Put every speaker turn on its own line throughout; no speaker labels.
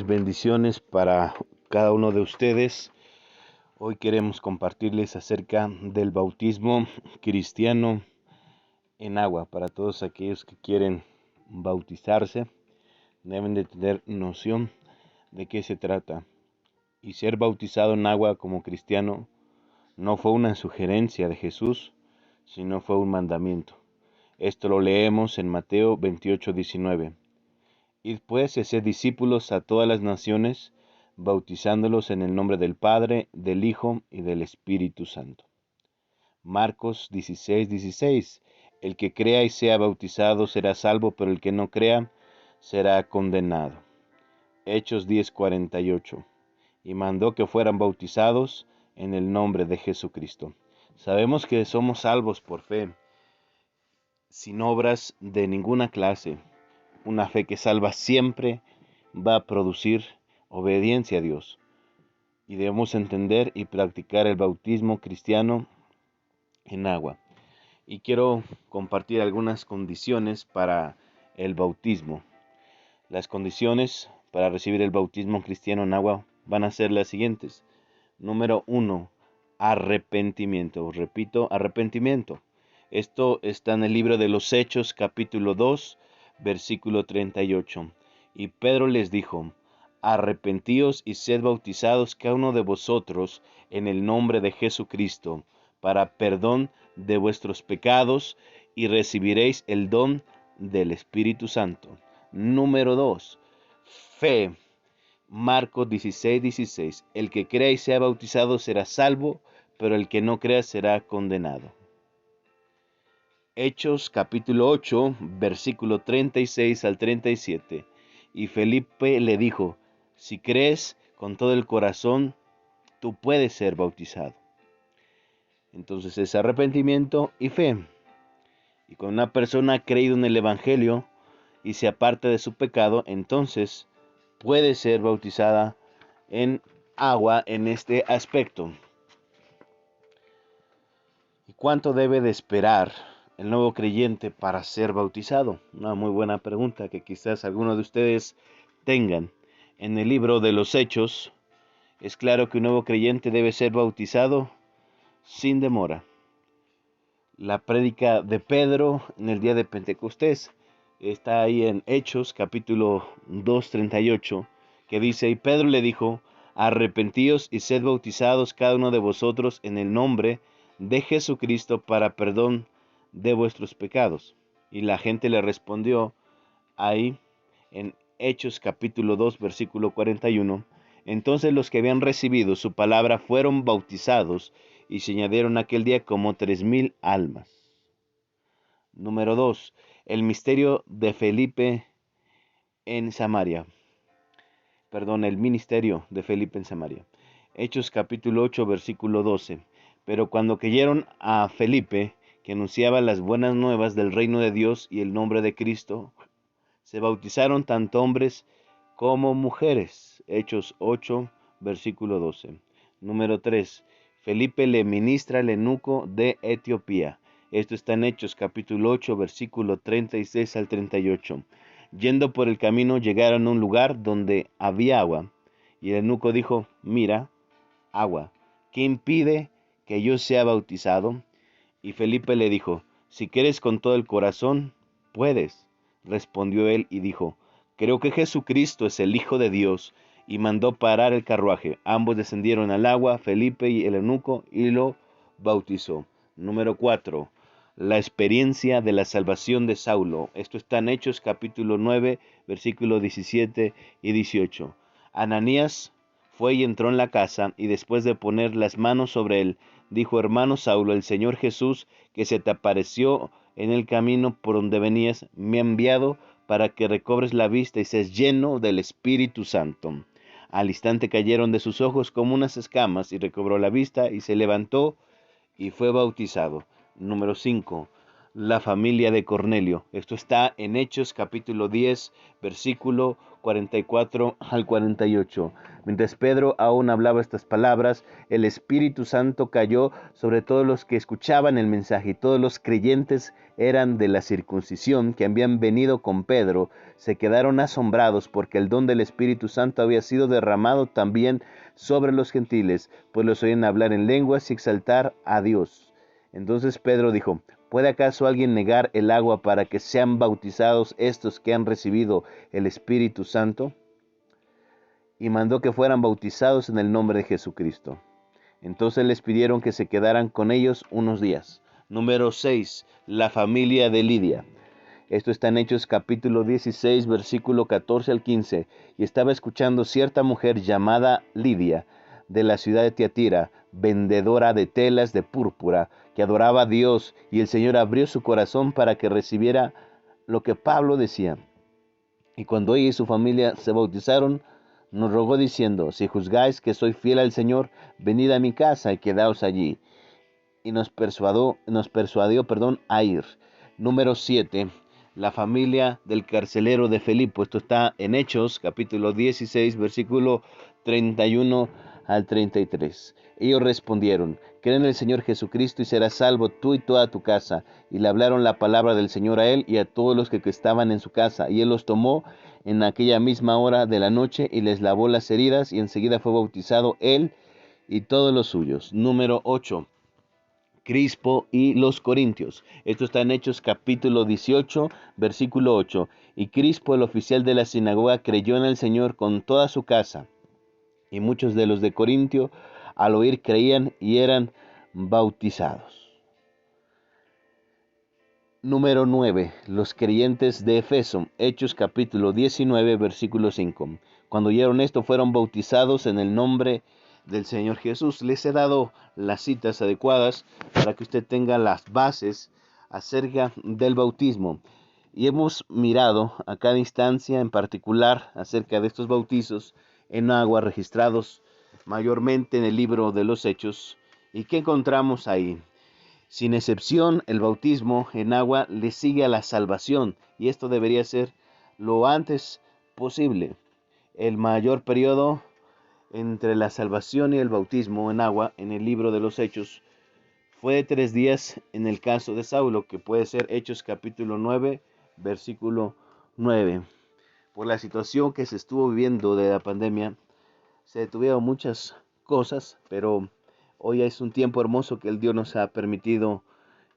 Bendiciones para cada uno de ustedes. Hoy queremos compartirles acerca del bautismo cristiano en agua. Para todos aquellos que quieren bautizarse, deben de tener noción de qué se trata. Y ser bautizado en agua como cristiano no fue una sugerencia de Jesús, sino fue un mandamiento. Esto lo leemos en Mateo 28:19. Id pues y haced discípulos a todas las naciones, bautizándolos en el nombre del Padre, del Hijo y del Espíritu Santo. Marcos 16:16. El que crea y sea bautizado será salvo, pero el que no crea será condenado. Hechos 10:48. Y mandó que fueran bautizados en el nombre de Jesucristo. Sabemos que somos salvos por fe, sin obras de ninguna clase. Una fe que salva siempre va a producir obediencia a Dios. Y debemos entender y practicar el bautismo cristiano en agua. Y quiero compartir algunas condiciones para el bautismo. Las condiciones para recibir el bautismo cristiano en agua van a ser las siguientes. Número 1, arrepentimiento. Repito, arrepentimiento. Esto está en el libro de los Hechos, capítulo 2, versículo 38. Y Pedro les dijo: arrepentíos y sed bautizados cada uno de vosotros en el nombre de Jesucristo, para perdón de vuestros pecados, y recibiréis el don del Espíritu Santo. Número 2, fe. Marcos 16:16. El que crea y sea bautizado será salvo, pero el que no crea será condenado. Hechos capítulo 8, versículo 36 al 37. Y Felipe le dijo: si crees con todo el corazón, tú puedes ser bautizado. Entonces es arrepentimiento y fe. Y cuando una persona ha creído en el Evangelio y se aparta de su pecado, entonces puede ser bautizada en agua en este aspecto. ¿Y cuánto debe de esperar el nuevo creyente para ser bautizado? Una muy buena pregunta que quizás algunos de ustedes tengan. En el libro de los Hechos es claro que un nuevo creyente debe ser bautizado sin demora. La prédica de Pedro en el día de Pentecostés está ahí en Hechos capítulo 2:38, que dice: y Pedro le dijo: arrepentíos y sed bautizados cada uno de vosotros en el nombre de Jesucristo para perdón de vuestros pecados. Y la gente le respondió ahí en Hechos capítulo 2 versículo 41. Entonces los que habían recibido su palabra fueron bautizados, y se añadieron aquel día como 3,000 almas. Número 2. El misterio de Felipe en Samaria. El ministerio de Felipe en Samaria. Hechos capítulo 8 versículo 12. Pero cuando creyeron a Felipe, que anunciaba las buenas nuevas del reino de Dios y el nombre de Cristo, se bautizaron tanto hombres como mujeres. Hechos 8 versículo 12. Número 3. Felipe le ministra al eunuco de Etiopía. Esto está en Hechos capítulo 8 versículo 36 al 38. Yendo por el camino llegaron a un lugar donde había agua, y el eunuco dijo: mira, agua, ¿qué impide que yo sea bautizado? Y Felipe le dijo: si quieres con todo el corazón, puedes. Respondió él y dijo: creo que Jesucristo es el Hijo de Dios. Y mandó parar el carruaje. Ambos descendieron al agua, Felipe y el eunuco, y lo bautizó. Número 4. La experiencia de la salvación de Saulo. Esto está en Hechos capítulo 9, versículos 17 y 18. Ananías fue y entró en la casa, y después de poner las manos sobre él, dijo: hermano Saulo, el Señor Jesús, que se te apareció en el camino por donde venías, me ha enviado para que recobres la vista y seas lleno del Espíritu Santo. Al instante cayeron de sus ojos como unas escamas, y recobró la vista, y se levantó y fue bautizado. Número 5. La familia de Cornelio. Esto está en Hechos capítulo 10, versículo 44 al 48. Mientras Pedro aún hablaba estas palabras, el Espíritu Santo cayó sobre todos los que escuchaban el mensaje, y todos los creyentes eran de la circuncisión que habían venido con Pedro. Se quedaron asombrados porque el don del Espíritu Santo había sido derramado también sobre los gentiles, pues los oían hablar en lenguas y exaltar a Dios. Entonces Pedro dijo: ¿Puede acaso alguien negar el agua para que sean bautizados estos que han recibido el Espíritu Santo? Y mandó que fueran bautizados en el nombre de Jesucristo. Entonces les pidieron que se quedaran con ellos unos días. Número 6. La familia de Lidia. Esto está en Hechos capítulo 16, versículo 14 al 15. Y estaba escuchando cierta mujer llamada Lidia, de la ciudad de Tiatira, vendedora de telas de púrpura, que adoraba a Dios, y el Señor abrió su corazón para que recibiera lo que Pablo decía. Y cuando ella y su familia se bautizaron, nos rogó diciendo: si juzgáis que soy fiel al Señor, venid a mi casa y quedaos allí. Y nos persuadió, a ir. Número 7. La familia del carcelero de Filipo. Esto está en Hechos, capítulo 16, versículo 31 al 33. Ellos respondieron: cree en el Señor Jesucristo y serás salvo tú y toda tu casa. Y le hablaron la palabra del Señor a él y a todos los que estaban en su casa. Y él los tomó en aquella misma hora de la noche y les lavó las heridas, y enseguida fue bautizado él y todos los suyos. Número 8. Crispo y los Corintios. Esto está en Hechos capítulo 18, versículo 8. Y Crispo, el oficial de la sinagoga, creyó en el Señor con toda su casa. Y muchos de los de Corintio, al oír, creían y eran bautizados. Número 9. Los creyentes de Efeso. Hechos capítulo 19, versículo 5. Cuando oyeron esto, fueron bautizados en el nombre del Señor Jesús. Les he dado las citas adecuadas para que usted tenga las bases acerca del bautismo. Y hemos mirado a cada instancia en particular acerca de estos bautizos en agua registrados mayormente en el libro de los Hechos. ¿Y qué encontramos ahí? Sin excepción, el bautismo en agua le sigue a la salvación, y esto debería ser lo antes posible. El mayor periodo entre la salvación y el bautismo en agua en el libro de los Hechos fue de 3 días en el caso de Saulo, que puede ser Hechos capítulo 9, versículo 9. Por la situación que se estuvo viviendo de la pandemia, se detuvieron muchas cosas, pero hoy es un tiempo hermoso que el Dios nos ha permitido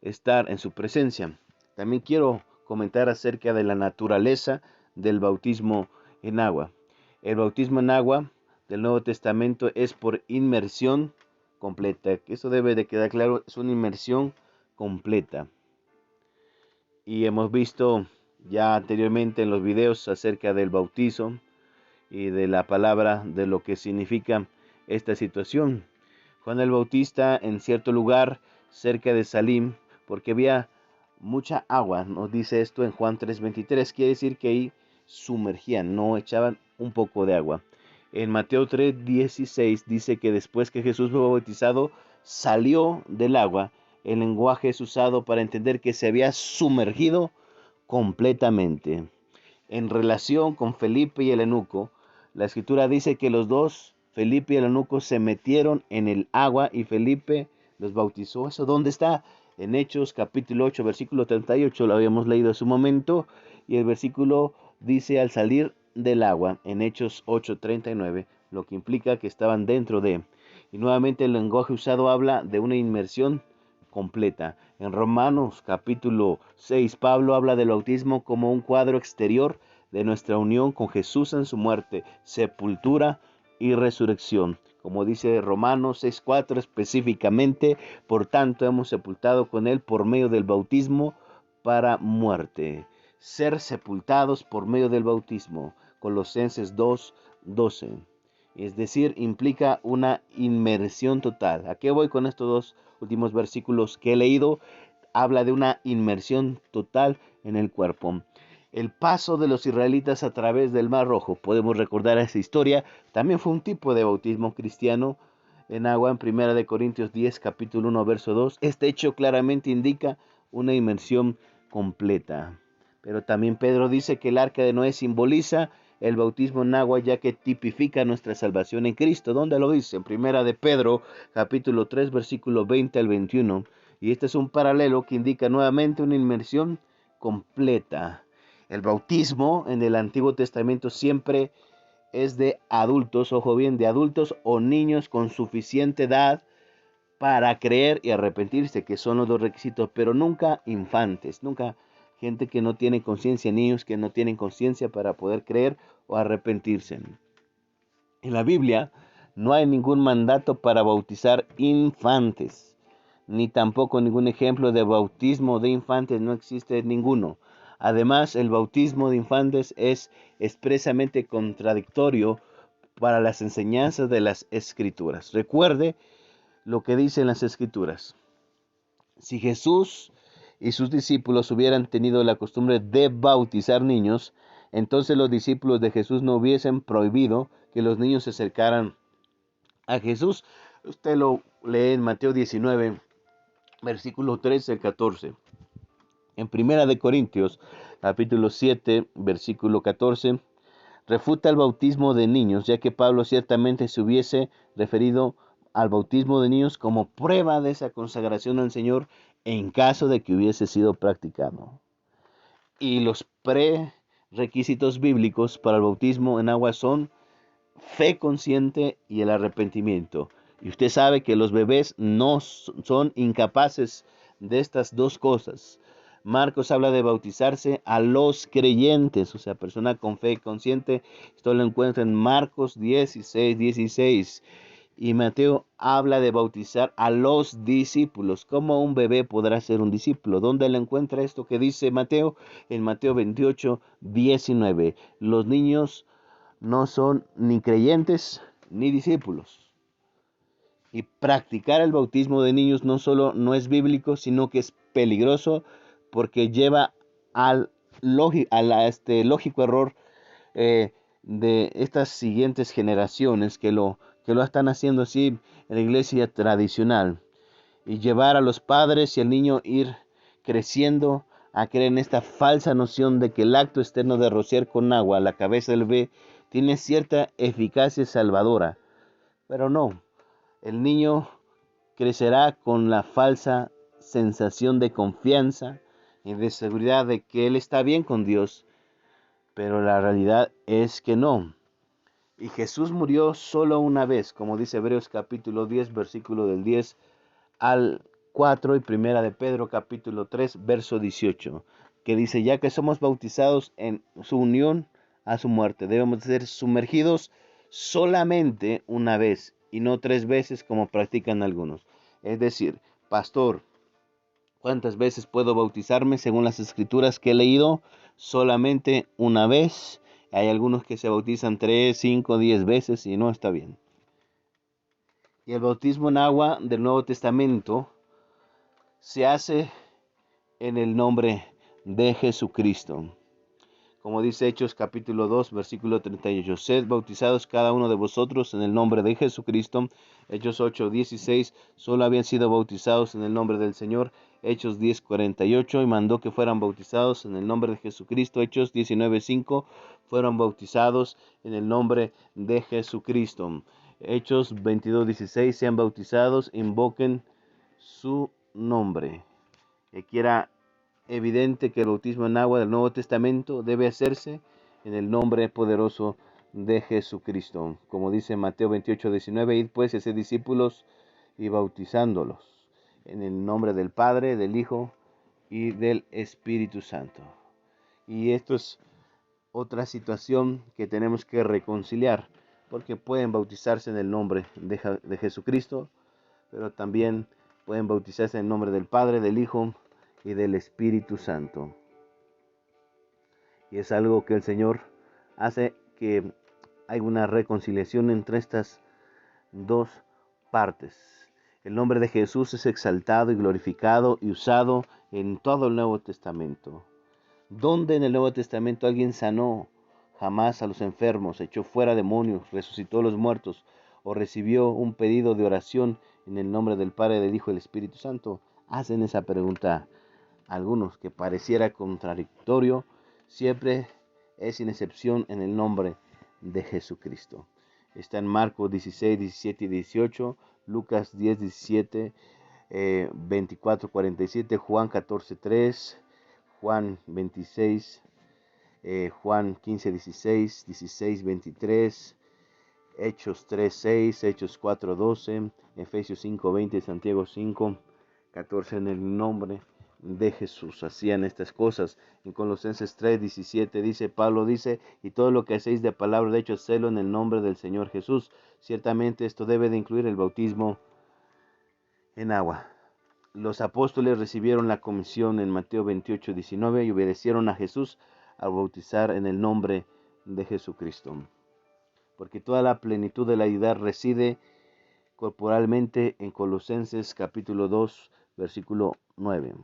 estar en su presencia. También quiero comentar acerca de la naturaleza del bautismo en agua. El bautismo en agua del Nuevo Testamento es por inmersión completa. Eso debe de quedar claro, es una inmersión completa. Y hemos visto ya anteriormente en los videos acerca del bautizo y de la palabra, de lo que significa esta situación. Juan el Bautista en cierto lugar cerca de Salim, porque había mucha agua, nos dice esto en Juan 3:23, quiere decir que ahí sumergían, no echaban un poco de agua. En Mateo 3:16 dice que después que Jesús fue bautizado, salió del agua. El lenguaje es usado para entender que se había sumergido completamente. En relación con Felipe y el eunuco, la escritura dice que los dos, Felipe y el eunuco, se metieron en el agua y Felipe los bautizó. ¿Eso dónde está? En Hechos capítulo 8, versículo 38, lo habíamos leído hace un momento, y el versículo dice al salir del agua, en Hechos 8:39, lo que implica que estaban dentro de. Y nuevamente el lenguaje usado habla de una inmersión completa. En Romanos capítulo 6, Pablo habla del bautismo como un cuadro exterior de nuestra unión con Jesús en su muerte, sepultura y resurrección. Como dice Romanos 6:4 específicamente, por tanto hemos sepultado con él por medio del bautismo para muerte. Ser sepultados por medio del bautismo. Colosenses 2:12. Es decir, implica una inmersión total. ¿A qué voy con estos dos últimos versículos que he leído? Habla de una inmersión total en el cuerpo. El paso de los israelitas a través del Mar Rojo, podemos recordar esa historia, también fue un tipo de bautismo cristiano en agua en 1 Corintios 10, capítulo 1, verso 2. Este hecho claramente indica una inmersión completa. Pero también Pedro dice que el arca de Noé simboliza el bautismo en agua, ya que tipifica nuestra salvación en Cristo. ¿Dónde lo dice? En Primera de Pedro, capítulo 3, versículo 20 al 21. Y este es un paralelo que indica nuevamente una inmersión completa. El bautismo en el Antiguo Testamento siempre es de adultos, ojo bien, de adultos o niños con suficiente edad para creer y arrepentirse, que son los dos requisitos, pero nunca infantes, nunca gente que no tiene conciencia, niños que no tienen conciencia para poder creer o arrepentirse. En la Biblia no hay ningún mandato para bautizar infantes, ni tampoco ningún ejemplo de bautismo de infantes, no existe ninguno. Además, el bautismo de infantes es expresamente contradictorio para las enseñanzas de las Escrituras. Recuerde lo que dicen las Escrituras. Si Jesús y sus discípulos hubieran tenido la costumbre de bautizar niños, entonces los discípulos de Jesús no hubiesen prohibido que los niños se acercaran a Jesús. Usted lo lee en Mateo 19, versículo 13 al 14. En Primera de Corintios, capítulo 7, versículo 14, refuta el bautismo de niños, ya que Pablo ciertamente se hubiese referido al bautismo de niños como prueba de esa consagración al Señor en caso de que hubiese sido practicado. Y los prerequisitos bíblicos para el bautismo en agua son fe consciente y el arrepentimiento. Y usted sabe que los bebés no son incapaces de estas dos cosas. Marcos habla de bautizarse a los creyentes, o sea, persona con fe consciente. Esto lo encuentra en Marcos 16:16. Y Mateo habla de bautizar a los discípulos. ¿Cómo un bebé podrá ser un discípulo? ¿Dónde le encuentra esto que dice Mateo? En Mateo 28:19. Los niños no son ni creyentes ni discípulos. Y practicar el bautismo de niños no solo no es bíblico, sino que es peligroso porque lleva al lógico error de estas siguientes generaciones que lo están haciendo así en la iglesia tradicional. Y llevar a los padres y al niño ir creciendo a creer en esta falsa noción de que el acto externo de rociar con agua a la cabeza del bebé tiene cierta eficacia salvadora. Pero no, el niño crecerá con la falsa sensación de confianza y de seguridad de que él está bien con Dios, pero la realidad es que no. Y Jesús murió solo una vez, como dice Hebreos capítulo 10, versículo del 10 al 4 y Primera de Pedro capítulo 3, verso 18, que dice, ya que somos bautizados en su unión a su muerte, debemos ser sumergidos solamente una vez y no 3 veces como practican algunos. Es decir, pastor, ¿cuántas veces puedo bautizarme según las escrituras que he leído? Solamente una vez. Hay algunos que se bautizan 3, 5, 10 veces y no está bien. Y el bautismo en agua del Nuevo Testamento se hace en el nombre de Jesucristo. Como dice Hechos capítulo 2, versículo 38. Sed bautizados cada uno de vosotros en el nombre de Jesucristo. Hechos 8:16. Solo habían sido bautizados en el nombre del Señor. Hechos 10:48. Y mandó que fueran bautizados en el nombre de Jesucristo. Hechos 19:5. Fueron bautizados en el nombre de Jesucristo. Hechos 22:16. Sean bautizados, invoquen su nombre. Quiera evidente que el bautismo en agua del Nuevo Testamento debe hacerse en el nombre poderoso de Jesucristo. Como dice Mateo 28:19, id pues y haced discípulos y bautizándolos en el nombre del Padre, del Hijo y del Espíritu Santo. Y esto es otra situación que tenemos que reconciliar, porque pueden bautizarse en el nombre de Jesucristo, pero también pueden bautizarse en el nombre del Padre, del Hijo y del Espíritu Santo. Y es algo que el Señor hace que hay una reconciliación entre estas dos partes. El nombre de Jesús es exaltado y glorificado y usado en todo el Nuevo Testamento. ¿Dónde en el Nuevo Testamento alguien sanó jamás a los enfermos, echó fuera demonios, resucitó a los muertos o recibió un pedido de oración en el nombre del Padre, del Hijo y del Espíritu Santo? Hacen esa pregunta algunos, que pareciera contradictorio. Siempre es sin excepción en el nombre de Jesucristo. Está en Marcos 16, 17 y 18, Lucas 10, 17, 24, 47, Juan 14, 3, Juan 26, Juan 15, 16, 16, 23, Hechos 3, 6, Hechos 4, 12, Efesios 5, 20, Santiago 5, 14, en el nombre de Jesús hacían estas cosas. En Colosenses 3, 17 dice, Pablo dice, y todo lo que hacéis de palabra de hecho, hacedlo en el nombre del Señor Jesús. Ciertamente esto debe de incluir el bautismo en agua. Los apóstoles recibieron la comisión en Mateo 28, 19 y obedecieron a Jesús al bautizar en el nombre de Jesucristo. Porque toda la plenitud de la deidad reside corporalmente en Colosenses capítulo 2, versículo 9.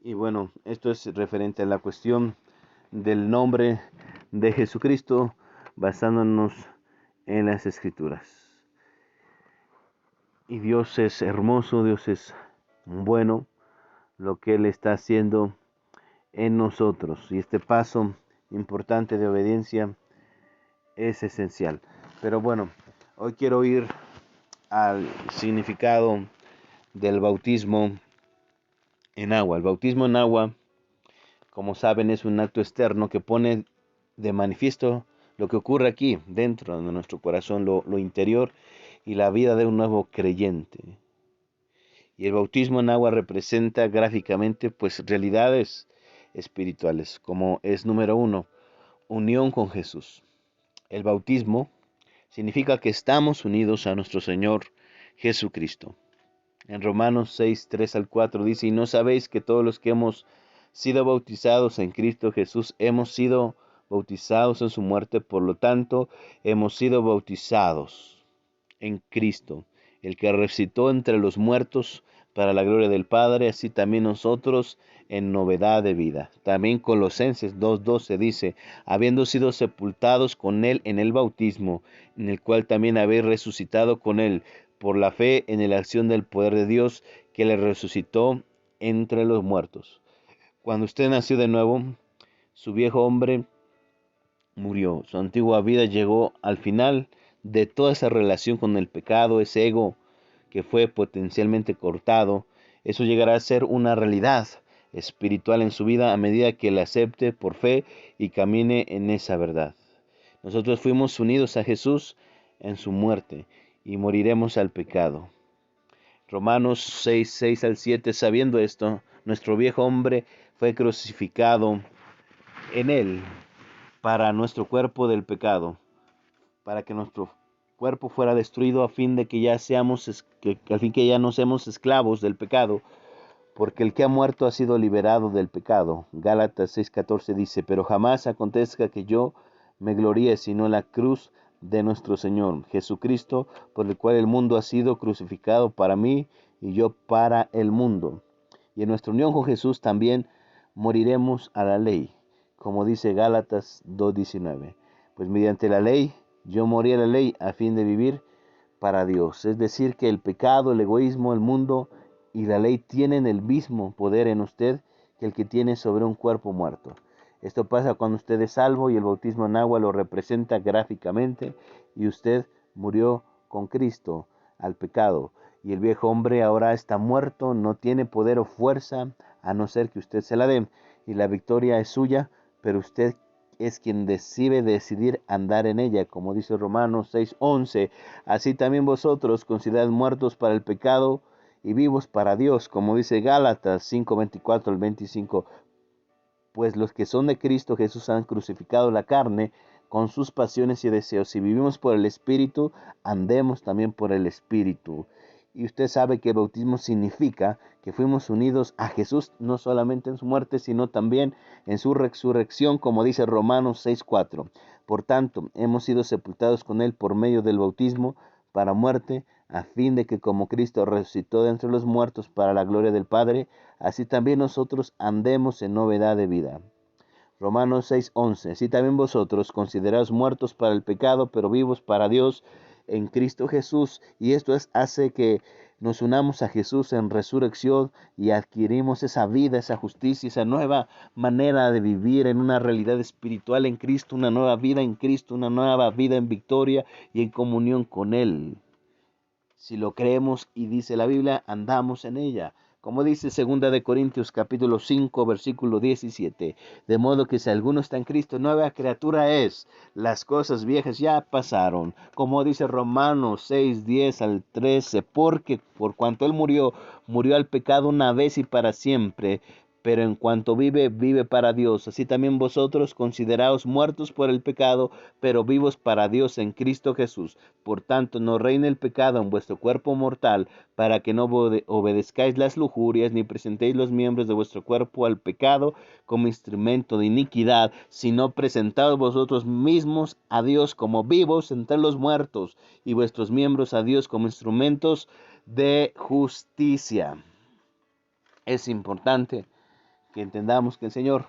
Y bueno, esto es referente a la cuestión del nombre de Jesucristo, basándonos en las Escrituras. Y Dios es hermoso, Dios es bueno, lo que Él está haciendo en nosotros. Y este paso importante de obediencia es esencial. Pero bueno, hoy quiero ir al significado del bautismo en agua. El bautismo en agua, como saben, es un acto externo que pone de manifiesto lo que ocurre aquí, dentro de nuestro corazón, lo interior y la vida de un nuevo creyente. Y el bautismo en agua representa gráficamente pues realidades espirituales, como es número 1, unión con Jesús. El bautismo significa que estamos unidos a nuestro Señor Jesucristo. En Romanos 6, 3 al 4 dice, y no sabéis que todos los que hemos sido bautizados en Cristo Jesús hemos sido bautizados en su muerte, por lo tanto hemos sido bautizados en Cristo, el que resucitó entre los muertos para la gloria del Padre, así también nosotros en novedad de vida. También Colosenses 2:12 dice, habiendo sido sepultados con Él en el bautismo, en el cual también habéis resucitado con Él, por la fe en la acción del poder de Dios, que le resucitó entre los muertos. Cuando usted nació de nuevo, su viejo hombre murió, su antigua vida llegó al final de toda esa relación con el pecado, ese ego que fue potencialmente cortado. Eso llegará a ser una realidad espiritual en su vida a medida que la acepte por fe y camine en esa verdad. Nosotros fuimos unidos a Jesús en su muerte y moriremos al pecado. Romanos 6, 6 al 7, sabiendo esto, nuestro viejo hombre fue crucificado en él para nuestro cuerpo del pecado, para que nuestro cuerpo fuera destruido a fin de que ya no seamos esclavos del pecado, porque el que ha muerto ha sido liberado del pecado. Gálatas 6:14 dice, pero jamás acontezca que yo me gloríe sino en la cruz de nuestro Señor Jesucristo, por el cual el mundo ha sido crucificado para mí y yo para el mundo. Y en nuestra unión con Jesús también moriremos a la ley, como dice Gálatas 2:19. Pues mediante la ley yo morí a la ley a fin de vivir para Dios. Es decir, que el pecado, el egoísmo, el mundo y la ley tienen el mismo poder en usted que el que tiene sobre un cuerpo muerto. Esto pasa cuando usted es salvo y el bautismo en agua lo representa gráficamente y usted murió con Cristo al pecado. Y el viejo hombre ahora está muerto, no tiene poder o fuerza a no ser que usted se la dé. Y la victoria es suya, pero usted es quien decide decidir andar en ella, como dice Romanos 6:11. Así también vosotros considerad muertos para el pecado y vivos para Dios, como dice Gálatas 5:24 al 25. Pues los que son de Cristo Jesús han crucificado la carne con sus pasiones y deseos. Si vivimos por el Espíritu, andemos también por el Espíritu. Y usted sabe que el bautismo significa que fuimos unidos a Jesús, no solamente en su muerte, sino también en su resurrección, como dice Romanos 6:4. Por tanto, hemos sido sepultados con Él por medio del bautismo para muerte, a fin de que como Cristo resucitó de entre los muertos para la gloria del Padre, así también nosotros andemos en novedad de vida. Romanos 6:11. Así también vosotros consideraos muertos para el pecado, pero vivos para Dios en Cristo Jesús. Y esto hace que nos unamos a Jesús en resurrección y adquirimos esa vida, esa justicia, esa nueva manera de vivir en una realidad espiritual en Cristo, una nueva vida en Cristo, una nueva vida en victoria y en comunión con Él. Si lo creemos y dice la Biblia, andamos en ella. Como dice 2 Corintios capítulo 5, versículo 17. De modo que si alguno está en Cristo, nueva criatura es. Las cosas viejas ya pasaron. Como dice Romanos 6, 10 al 13. Porque por cuanto Él murió, murió al pecado una vez y para siempre. Pero en cuanto vive, vive para Dios. Así también vosotros consideraos muertos por el pecado, pero vivos para Dios en Cristo Jesús. Por tanto, no reine el pecado en vuestro cuerpo mortal, para que no obedezcáis las lujurias, ni presentéis los miembros de vuestro cuerpo al pecado como instrumento de iniquidad, sino presentaos vosotros mismos a Dios como vivos entre los muertos, y vuestros miembros a Dios como instrumentos de justicia. Es importante que entendamos que el Señor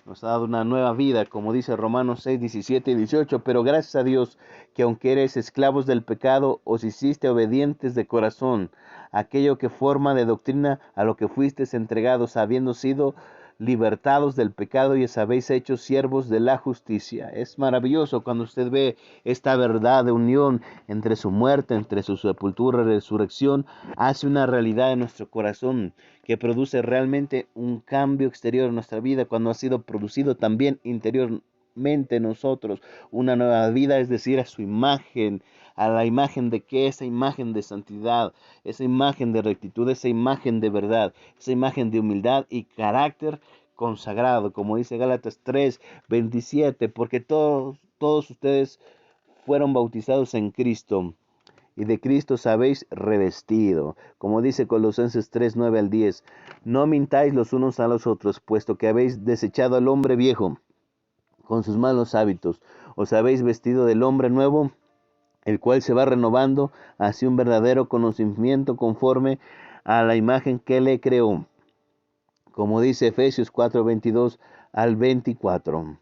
nos ha dado una nueva vida, como dice Romanos 6, 17 y 18, pero gracias a Dios que aunque eres esclavos del pecado, os hiciste obedientes de corazón, aquello que forma de doctrina a lo que fuisteis entregados, habiendo sido libertados del pecado y os habéis hecho siervos de la justicia. Es maravilloso cuando usted ve esta verdad de unión entre su muerte, entre su sepultura y resurrección, hace una realidad en nuestro corazón que produce realmente un cambio exterior en nuestra vida cuando ha sido producido también interiormente en nosotros una nueva vida, es decir, a su imagen, a la imagen de que esa imagen de santidad, esa imagen de rectitud, esa imagen de verdad, esa imagen de humildad y carácter consagrado, como dice Gálatas 3, 27, porque todos ustedes fueron bautizados en Cristo y de Cristo os habéis revestido. Como dice Colosenses 3, 9 al 10, no mintáis los unos a los otros, puesto que habéis desechado al hombre viejo con sus malos hábitos, os habéis vestido del hombre nuevo, el cual se va renovando hacia un verdadero conocimiento conforme a la imagen que le creó. Como dice Efesios 4, 22 al 24,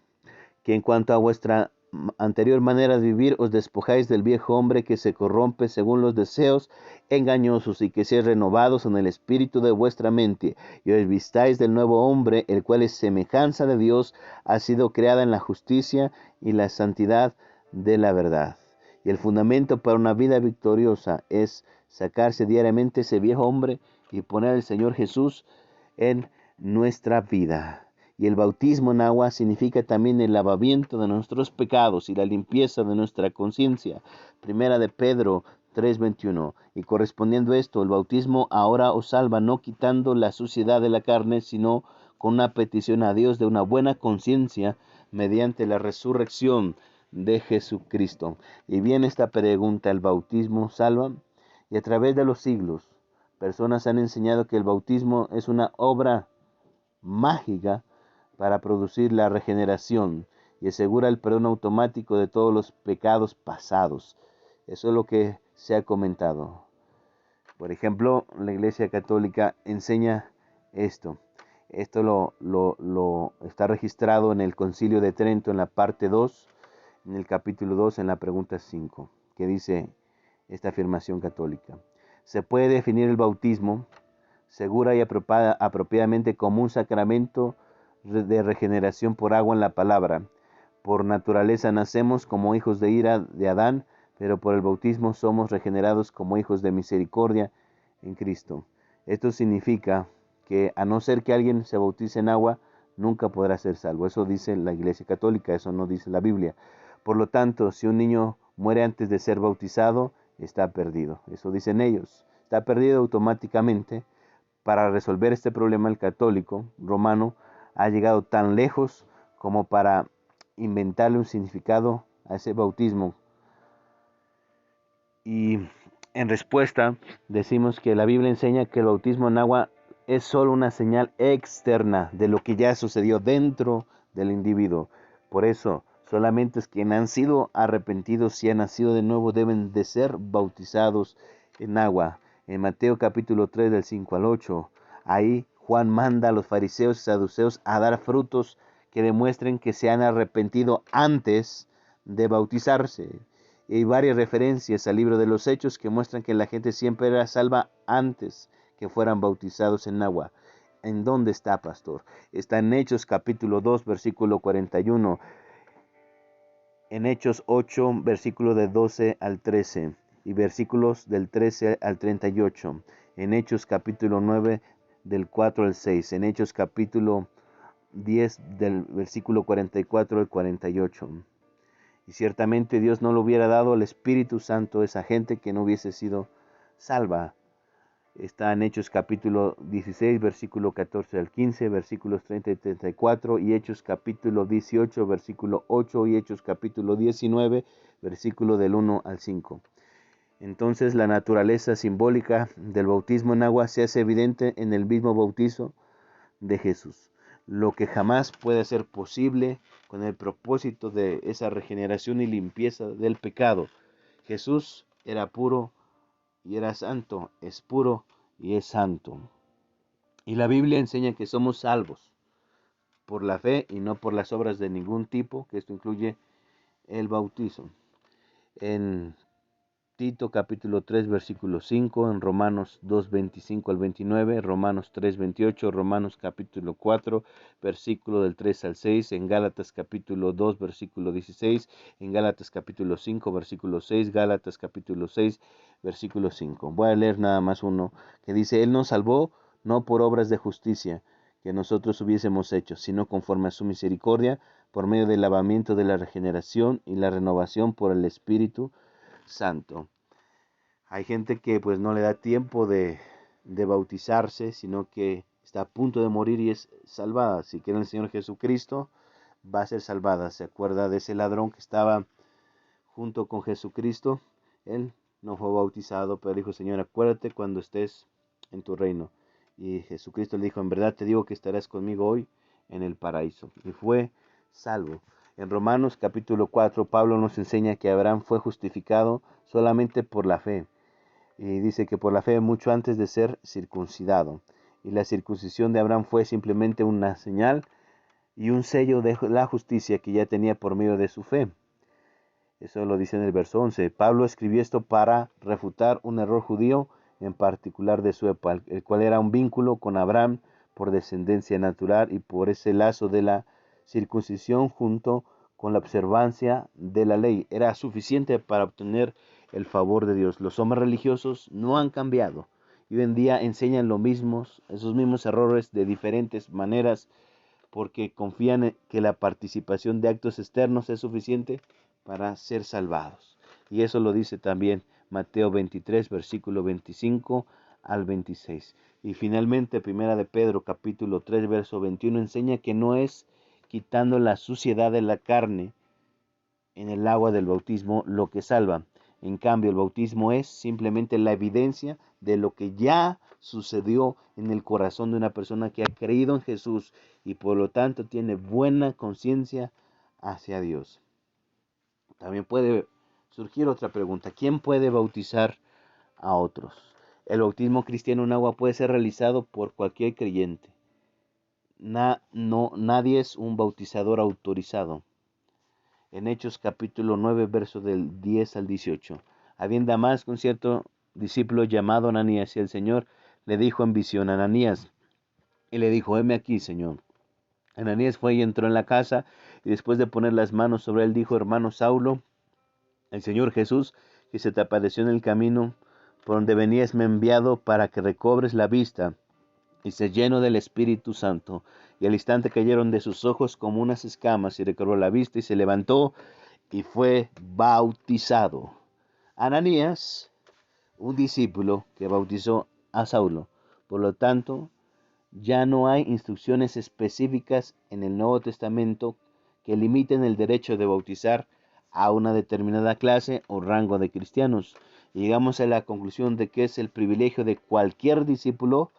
que en cuanto a vuestra anterior manera de vivir os despojáis del viejo hombre que se corrompe según los deseos engañosos y que seáis renovados en el espíritu de vuestra mente y os vistáis del nuevo hombre, el cual es semejanza de Dios, ha sido creada en la justicia y la santidad de la verdad. Y el fundamento para una vida victoriosa es sacarse diariamente ese viejo hombre y poner al Señor Jesús en nuestra vida. Y el bautismo en agua significa también el lavamiento de nuestros pecados y la limpieza de nuestra conciencia. Primera de Pedro 3:21. Y correspondiendo a esto, el bautismo ahora os salva, no quitando la suciedad de la carne, sino con una petición a Dios de una buena conciencia mediante la resurrección de Jesucristo. Y viene esta pregunta: ¿el bautismo salva? Y a través de los siglos, personas han enseñado que el bautismo es una obra mágica para producir la regeneración y asegura el perdón automático de todos los pecados pasados. Eso es lo que se ha comentado. Por ejemplo, la Iglesia Católica enseña esto. Esto lo está registrado en el Concilio de Trento, en la parte 2, en el capítulo 2, en la pregunta 5, que dice esta afirmación católica. Se puede definir el bautismo segura y apropiadamente como un sacramento de regeneración por agua en la palabra. Por naturaleza nacemos como hijos de ira de Adán, pero por el bautismo somos regenerados como hijos de misericordia en Cristo. Esto significa que a no ser que alguien se bautice en agua, nunca podrá ser salvo. Eso dice la Iglesia Católica, eso no dice la Biblia. Por lo tanto, si un niño muere antes de ser bautizado, está perdido. Eso dicen ellos. Está perdido automáticamente. Para resolver este problema, el católico romano ha llegado tan lejos como para inventarle un significado a ese bautismo. Y en respuesta decimos que la Biblia enseña que el bautismo en agua es solo una señal externa de lo que ya sucedió dentro del individuo. Por eso, solamente quienes han sido arrepentidos y han nacido de nuevo deben de ser bautizados en agua. En Mateo capítulo 3 del 5 al 8, ahí Juan manda a los fariseos y saduceos a dar frutos que demuestren que se han arrepentido antes de bautizarse. Y hay varias referencias al libro de los Hechos que muestran que la gente siempre era salva antes que fueran bautizados en agua. ¿En dónde está, pastor? Está en Hechos capítulo 2, versículo 41. En Hechos 8, versículo de 12 al 13. Y versículos del 13 al 38. En Hechos capítulo 9, del 4 al 6. En Hechos capítulo 10, del versículo 44 al 48. Y ciertamente Dios no le hubiera dado el Espíritu Santo a esa gente que no hubiese sido salva. Está en Hechos capítulo 16, versículo 14 al 15, versículos 30 y 34, y Hechos capítulo 18, versículo 8, y Hechos capítulo 19, versículo del 1 al 5. Entonces la naturaleza simbólica del bautismo en agua se hace evidente en el mismo bautizo de Jesús, lo que jamás puede ser posible con el propósito de esa regeneración y limpieza del pecado. Jesús era puro y era santo, es puro y es santo. Y la Biblia enseña que somos salvos por la fe y no por las obras de ningún tipo, que esto incluye el bautizo. En Tito capítulo 3 versículo 5, en Romanos 2 25 al 29, Romanos 3 28, Romanos capítulo 4 versículo del 3 al 6, en Gálatas capítulo 2 versículo 16, en Gálatas capítulo 5 versículo 6, Gálatas capítulo 6 versículo 5. Voy a leer nada más uno que dice: Él nos salvó no por obras de justicia que nosotros hubiésemos hecho, sino conforme a su misericordia, por medio del lavamiento de la regeneración y la renovación por el Espíritu Santo. Hay gente que pues no le da tiempo de bautizarse, sino que está a punto de morir y es salvada. Si quiere el Señor Jesucristo, va a ser salvada. ¿Se acuerda de ese ladrón que estaba junto con Jesucristo? Él no fue bautizado, pero dijo: Señor, acuérdate cuando estés en tu reino. Y Jesucristo le dijo: en verdad te digo que estarás conmigo hoy en el paraíso. Y fue salvo. En Romanos capítulo 4, Pablo nos enseña que Abraham fue justificado solamente por la fe. Y dice que por la fe mucho antes de ser circuncidado. Y la circuncisión de Abraham fue simplemente una señal y un sello de la justicia que ya tenía por medio de su fe. Eso lo dice en el verso 11. Pablo escribió esto para refutar un error judío, en particular de su época, el cual era un vínculo con Abraham por descendencia natural y por ese lazo de la circuncisión junto con la observancia de la ley. Era suficiente para obtener el favor de Dios. Los hombres religiosos no han cambiado. Y hoy en día enseñan esos mismos errores de diferentes maneras, porque confían en que la participación de actos externos es suficiente para ser salvados. Y eso lo dice también Mateo 23, versículo 25 al 26. Y finalmente, Primera de Pedro, capítulo 3, verso 21, enseña que no es quitando la suciedad de la carne en el agua del bautismo lo que salva. En cambio, el bautismo es simplemente la evidencia de lo que ya sucedió en el corazón de una persona que ha creído en Jesús y por lo tanto tiene buena conciencia hacia Dios. También puede surgir otra pregunta: ¿quién puede bautizar a otros? El bautismo cristiano en agua puede ser realizado por cualquier creyente. Nadie es un bautizador autorizado. En Hechos capítulo 9, verso del 10 al 18. Había en Damasco un cierto discípulo llamado Ananías, y el Señor le dijo en visión: Ananías. Y le dijo: heme aquí, Señor. Ananías fue y entró en la casa, y después de poner las manos sobre él, dijo: hermano Saulo, el Señor Jesús, que se te apareció en el camino por donde venías, me ha enviado para que recobres la vista y se lleno del Espíritu Santo. Y al instante cayeron de sus ojos como unas escamas, y recobró la vista y se levantó y fue bautizado. Ananías, un discípulo que bautizó a Saulo. Por lo tanto, ya no hay instrucciones específicas en el Nuevo Testamento que limiten el derecho de bautizar a una determinada clase o rango de cristianos. Y llegamos a la conclusión de que es el privilegio de cualquier discípulo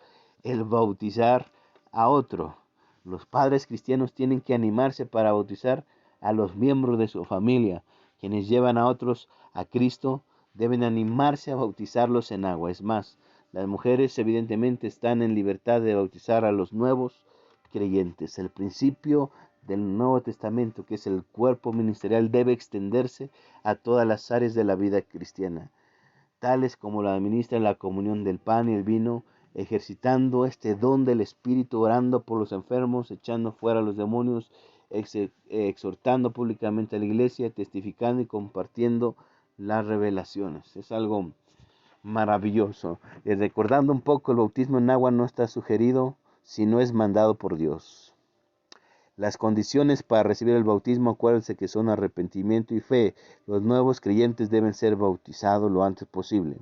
el bautizar a otro. Los padres cristianos tienen que animarse para bautizar a los miembros de su familia. Quienes llevan a otros a Cristo deben animarse a bautizarlos en agua. Es más, las mujeres evidentemente están en libertad de bautizar a los nuevos creyentes. El principio del Nuevo Testamento, que es el cuerpo ministerial, debe extenderse a todas las áreas de la vida cristiana, tales como la administra la comunión del pan y el vino, ejercitando este don del Espíritu, orando por los enfermos, echando fuera los demonios, exhortando públicamente a la iglesia, testificando y compartiendo las revelaciones. Es algo maravilloso. Y recordando un poco, el bautismo en agua no está sugerido si no es mandado por Dios. Las condiciones para recibir el bautismo, acuérdense que son arrepentimiento y fe. Los nuevos creyentes deben ser bautizados lo antes posible.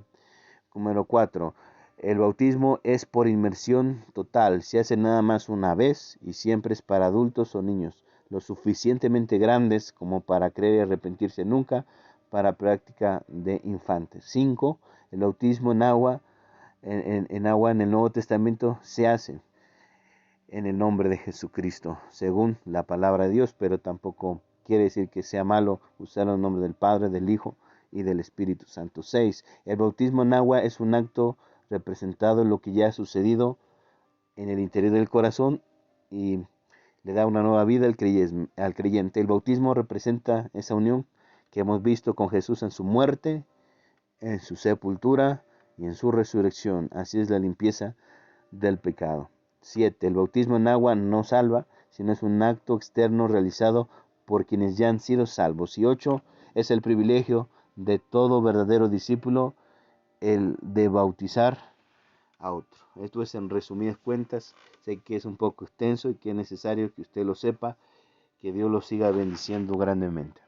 Número 4. El bautismo es por inmersión total. Se hace nada más una vez y siempre es para adultos o niños, lo suficientemente grandes como para creer y arrepentirse nunca, para práctica de infantes. 5. El bautismo en agua, en el Nuevo Testamento se hace en el nombre de Jesucristo, según la palabra de Dios, pero tampoco quiere decir que sea malo usar el nombre del Padre, del Hijo y del Espíritu Santo. 6. El bautismo en agua es un acto representado en lo que ya ha sucedido en el interior del corazón y le da una nueva vida al creyente. El bautismo representa esa unión que hemos visto con Jesús en su muerte, en su sepultura y en su resurrección. Así es la limpieza del pecado. 7. El bautismo en agua no salva, sino es un acto externo realizado por quienes ya han sido salvos. Y 8. Es el privilegio de todo verdadero discípulo el de bautizar a otro. Esto es en resumidas cuentas. Sé que es un poco extenso y que es necesario que usted lo sepa. Que Dios lo siga bendiciendo grandemente.